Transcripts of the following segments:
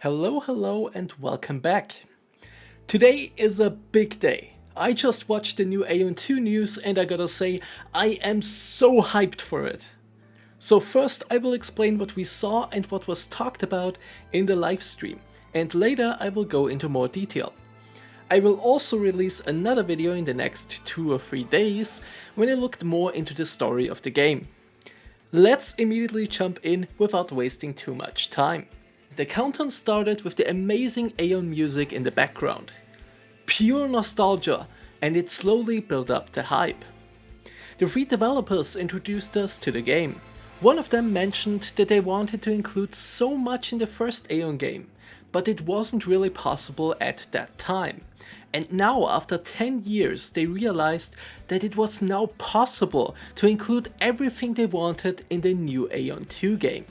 Hello, and welcome back. Today is a big day. I just watched the new Aion2 news and I gotta say, I am so hyped for it. So first I will explain what we saw and what was talked about in the live stream, and later I will go into more detail. I will also release another video in the next 2 or 3 days when I looked more into the story of the game. Let's immediately jump in without wasting too much time. The countdown started with the amazing Aion music in the background. Pure nostalgia, and it slowly built up the hype. The 3 developers introduced us to the game. One of them mentioned that they wanted to include so much in the first Aion game, but it wasn't really possible at that time. And now, after 10 years, they realized that it was now possible to include everything they wanted in the new Aion2 game.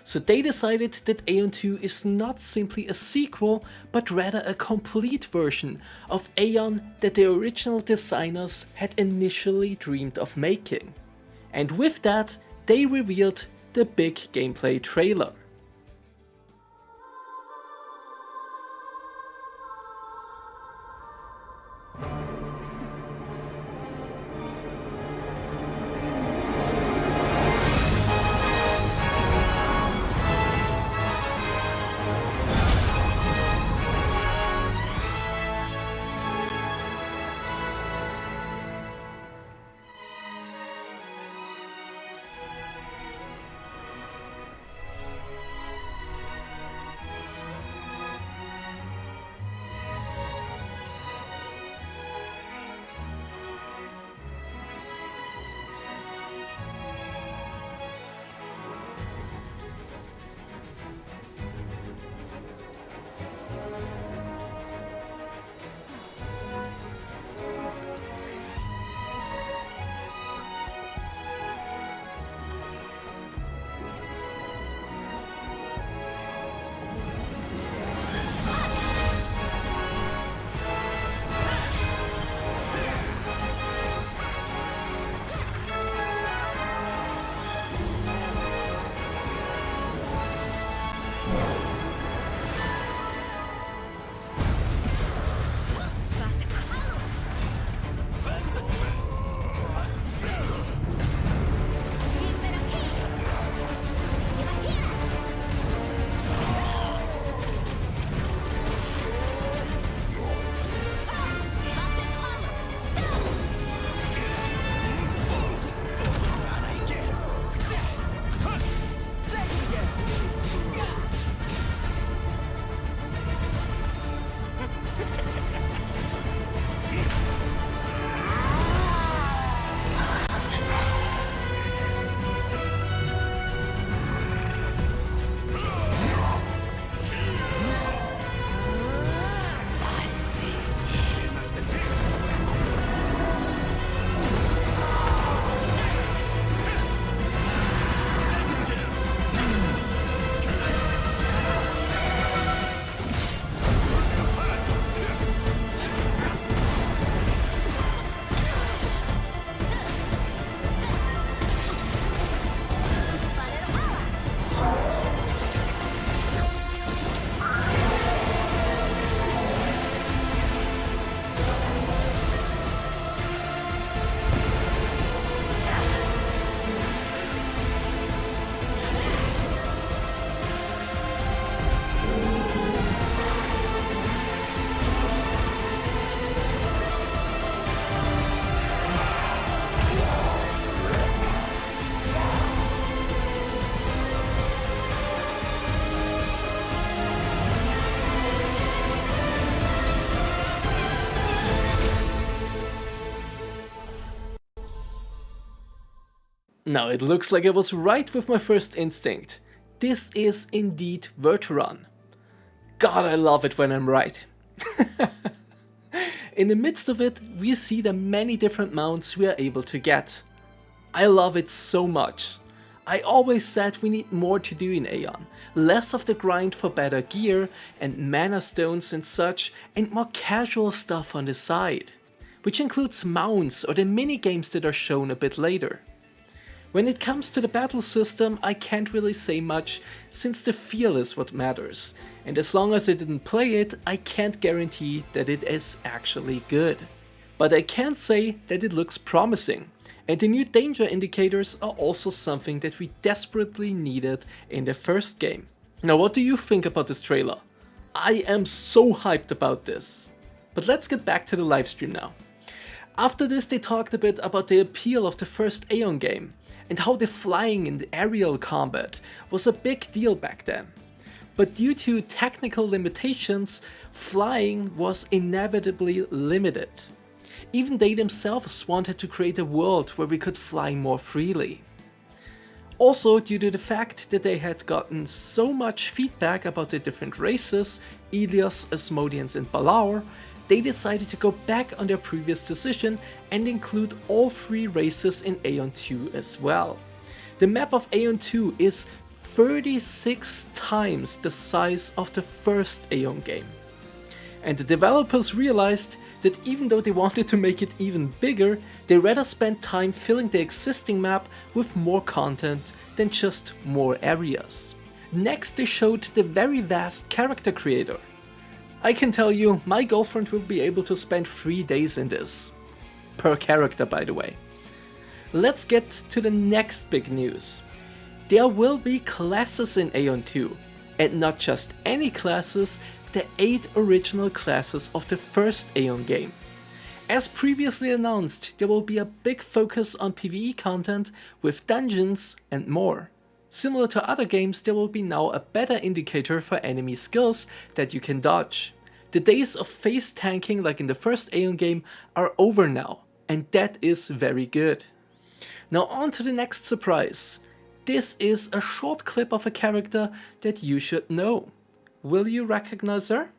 So they decided that Aion2 is not simply a sequel, but rather a complete version of Aion that the original designers had initially dreamed of making. And with that, they revealed the big gameplay trailer. Now it looks like I was right with my first instinct. This is indeed Verteron. God, I love it when I'm right. In the midst of it, we see the many different mounts we are able to get. I love it so much. I always said we need more to do in Aion, less of the grind for better gear and mana stones and such, and more casual stuff on the side, which includes mounts or the minigames that are shown a bit later. When it comes to the battle system, I can't really say much since the feel is what matters, and as long as I didn't play it, I can't guarantee that it is actually good. But I can say that it looks promising, and the new danger indicators are also something that we desperately needed in the first game. Now, what do you think about this trailer? I am so hyped about this. But let's get back to the livestream now. After this, they talked a bit about the appeal of the first Aion game, and how the flying and aerial combat was a big deal back then. But due to technical limitations, flying was inevitably limited. Even they themselves wanted to create a world where we could fly more freely. Also, due to the fact that they had gotten so much feedback about the different races, Elyos, Asmodians and Balaur, they decided to go back on their previous decision and include all 3 races in Aion2 as well. The map of Aion2 is 36 times the size of the first Aion game. And the developers realized that even though they wanted to make it even bigger, they rather spent time filling the existing map with more content than just more areas. Next, they showed the very vast character creator. I can tell you, my girlfriend will be able to spend 3 days in this. Per character, by the way. Let's get to the next big news. There will be classes in Aion2, and not just any classes, the 8 original classes of the first Aion game. As previously announced, there will be a big focus on PvE content with dungeons and more. Similar to other games, there will be now a better indicator for enemy skills that you can dodge. The days of face tanking like in the first Aion game are over now, and that is very good. Now on to the next surprise. This is a short clip of a character that you should know. Will you recognize her?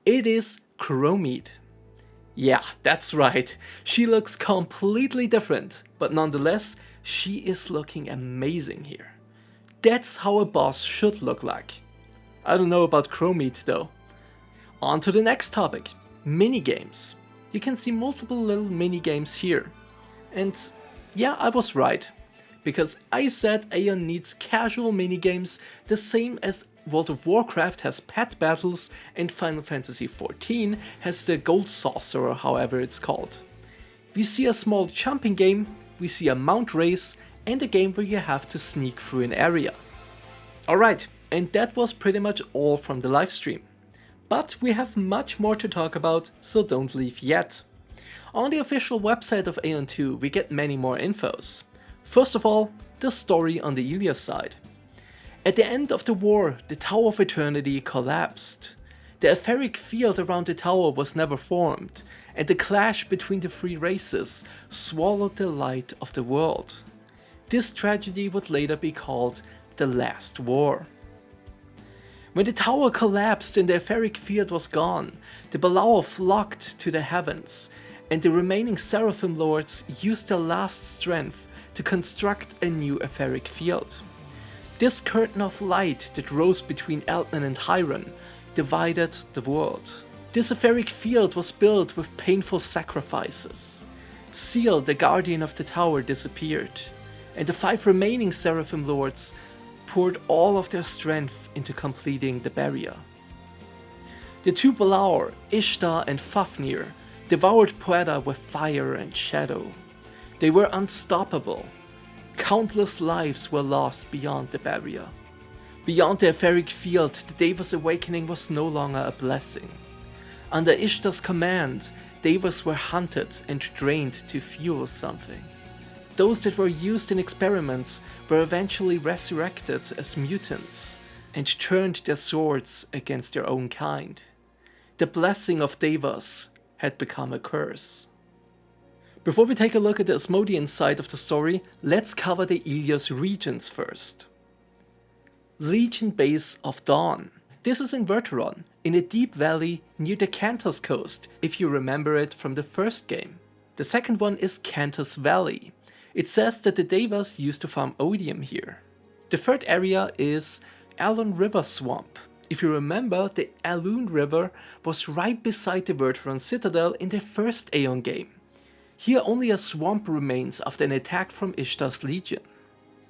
It is Chromite. Yeah, that's right. She looks completely different, but nonetheless, she is looking amazing here. That's how a boss should look like. I don't know about Chromite though. On to the next topic, minigames. You can see multiple little minigames here. And yeah, I was right. Because I said Aion needs casual minigames the same as World of Warcraft has pet battles and Final Fantasy XIV has the Gold Saucer or however it's called. We see a small jumping game, we see a mount race and a game where you have to sneak through an area. Alright, and that was pretty much all from the livestream. But we have much more to talk about, so don't leave yet. On the official website of Aion2 we get many more infos. First of all, the story on the Elyos side. At the end of the war, the Tower of Eternity collapsed. The etheric field around the tower was never formed, and the clash between the 3 races swallowed the light of the world. This tragedy would later be called the Last War. When the tower collapsed and the etheric field was gone, the Balaur flocked to the heavens, and the remaining Seraphim Lords used their last strength to construct a new etheric field. This curtain of light that rose between Elton and Hyrule divided the world. This etheric field was built with painful sacrifices. Seal, the guardian of the tower, disappeared, and the 5 remaining Seraphim Lords poured all of their strength into completing the barrier. The 2 Balaur, Ishtar and Fafnir, devoured Pueda with fire and shadow. They were unstoppable. Countless lives were lost beyond the barrier. Beyond the etheric field, the Devas awakening was no longer a blessing. Under Ishtar's command, Devas were hunted and drained to fuel something. Those that were used in experiments were eventually resurrected as mutants and turned their swords against their own kind. The blessing of Devas had become a curse. Before we take a look at the Asmodian side of the story, let's cover the Elyos regions first. Legion Base of Dawn. This is in Verteron, in a deep valley near the Cantus coast, if you remember it from the first game. The second one is Cantus Valley. It says that the Devas used to farm odium here. The third area is Aion River Swamp. If you remember, the Aion River was right beside the Verteron Citadel in the first Aion game. Here only a swamp remains after an attack from Ishtar's Legion.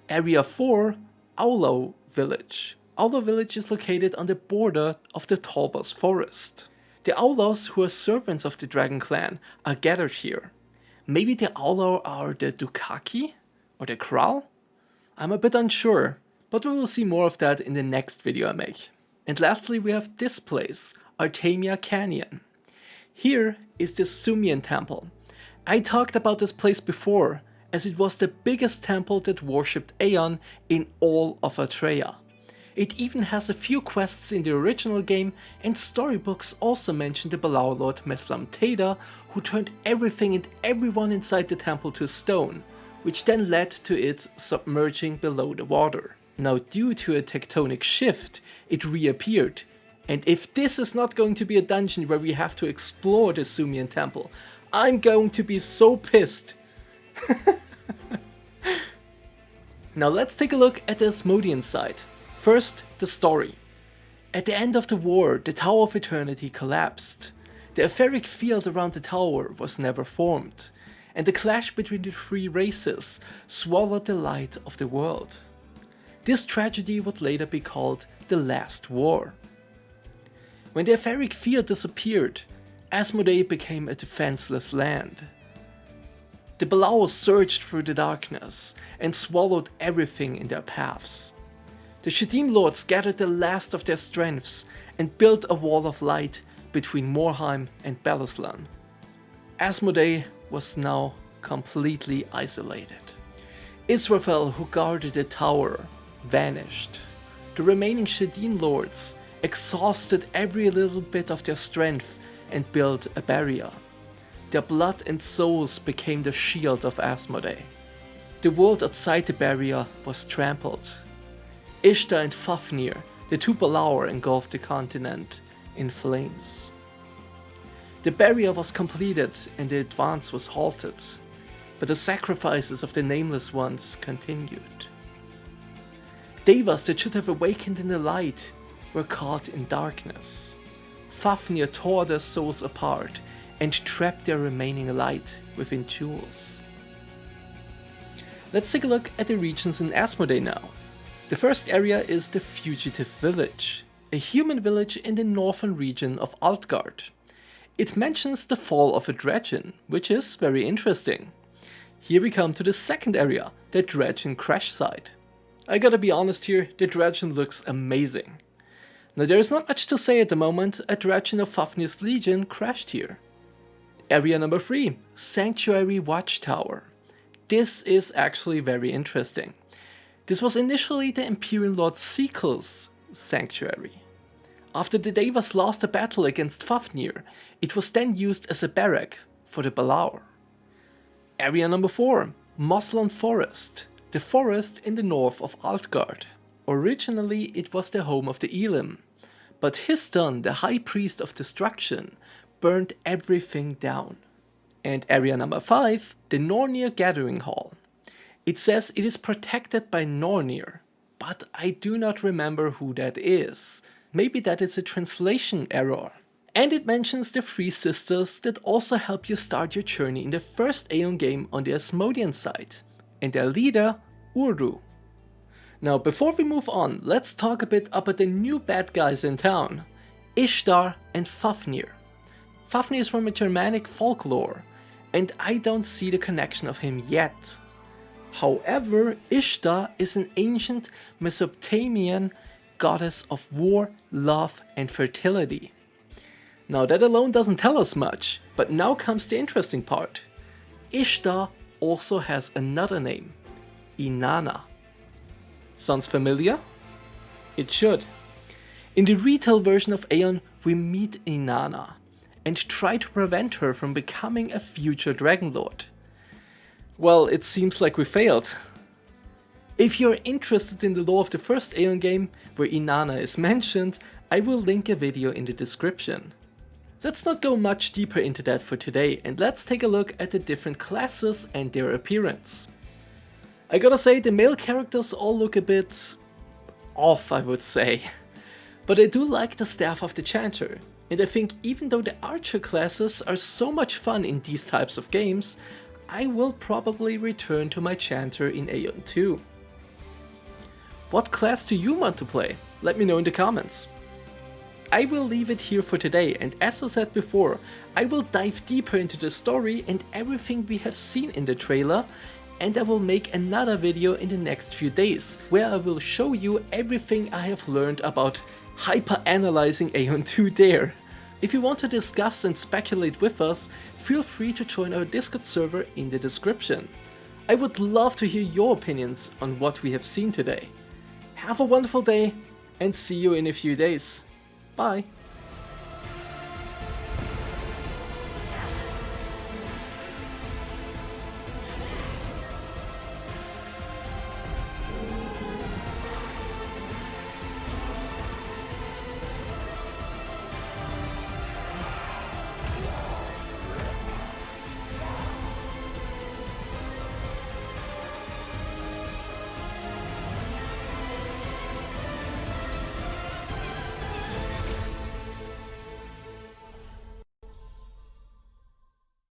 Area 4, Aulo Village. Aulo Village is located on the border of the Tallboss Forest. The Aulos, who are servants of the Dragon Clan, are gathered here. Maybe the Aulo are the Dukaki? Or the Kral? I'm a bit unsure, but we will see more of that in the next video I make. And lastly we have this place, Artemia Canyon. Here is the Sumian Temple. I talked about this place before, as it was the biggest temple that worshipped Aion in all of Atreya. It even has a few quests in the original game, and storybooks also mention the Balau Lord Meslam Teda, who turned everything and everyone inside the temple to stone, which then led to it submerging below the water. Now due to a tectonic shift, it reappeared, and if this is not going to be a dungeon where we have to explore the Sumian Temple, I'm going to be so pissed. Now let's take a look at the Asmodian side. First, the story. At the end of the war, the Tower of Eternity collapsed. The etheric field around the tower was never formed, and the clash between the three races swallowed the light of the world. This tragedy would later be called the Last War. When the etheric field disappeared, Asmodee became a defenseless land. The Balau surged through the darkness and swallowed everything in their paths. The Shadim Lords gathered the last of their strengths and built a wall of light between Morheim and Belislan. Asmodee was now completely isolated. Azphel, who guarded the tower, vanished. The remaining Shadim Lords exhausted every little bit of their strength and built a barrier. Their blood and souls became the shield of Asmodee. The world outside the barrier was trampled. Ishtar and Fafnir, the two Balau, engulfed the continent in flames. The barrier was completed and the advance was halted, but the sacrifices of the Nameless Ones continued. Devas that should have awakened in the light were caught in darkness. Fafnir tore their souls apart and trapped their remaining light within jewels. Let's take a look at the regions in Asmodee now. The first area is the Fugitive Village, a human village in the northern region of Altgard. It mentions the fall of a Dragon, which is very interesting. Here we come to the second area, the Dragon Crash Site. I gotta be honest here, the Dragon looks amazing. Now there is not much to say at the moment, a Dragon of Fafnir's Legion crashed here. Area number 3, Sanctuary Watchtower. This is actually very interesting. This was initially the Imperial Lord Sekel's sanctuary. After the Devas lost a battle against Fafnir, it was then used as a barrack for the Balau. Area number 4, Moslan Forest, the forest in the north of Altgard. Originally it was the home of the Elim, but Histon, the High Priest of Destruction, burned everything down. And area number 5, the Nornir Gathering Hall. It says it is protected by Nornir, but I do not remember who that is. Maybe that is a translation error. And it mentions the 3 sisters that also help you start your journey in the first Aion game on the Asmodian side, and their leader, Uru. Now before we move on, let's talk a bit about the new bad guys in town, Ishtar and Fafnir. Fafnir is from a Germanic folklore, and I don't see the connection of him yet. However, Ishtar is an ancient Mesopotamian goddess of war, love and fertility. Now that alone doesn't tell us much, but now comes the interesting part. Ishtar also has another name, Inanna. Sounds familiar? It should. In the retail version of Aion, we meet Inanna and try to prevent her from becoming a future Dragon Lord. Well, it seems like we failed. If you're interested in the lore of the first Aion game, where Inanna is mentioned, I will link a video in the description. Let's not go much deeper into that for today, and let's take a look at the different classes and their appearance. I gotta say, the male characters all look a bit off, I would say. But I do like the staff of the Chanter, and I think even though the Archer classes are so much fun in these types of games, I will probably return to my Chanter in Aion2. What class do you want to play? Let me know in the comments. I will leave it here for today, and as I said before, I will dive deeper into the story and everything we have seen in the trailer, and I will make another video in the next few days, where I will show you everything I have learned about hyper-analyzing Aion2 there. If you want to discuss and speculate with us, feel free to join our Discord server in the description. I would love to hear your opinions on what we have seen today. Have a wonderful day, and see you in a few days. Bye!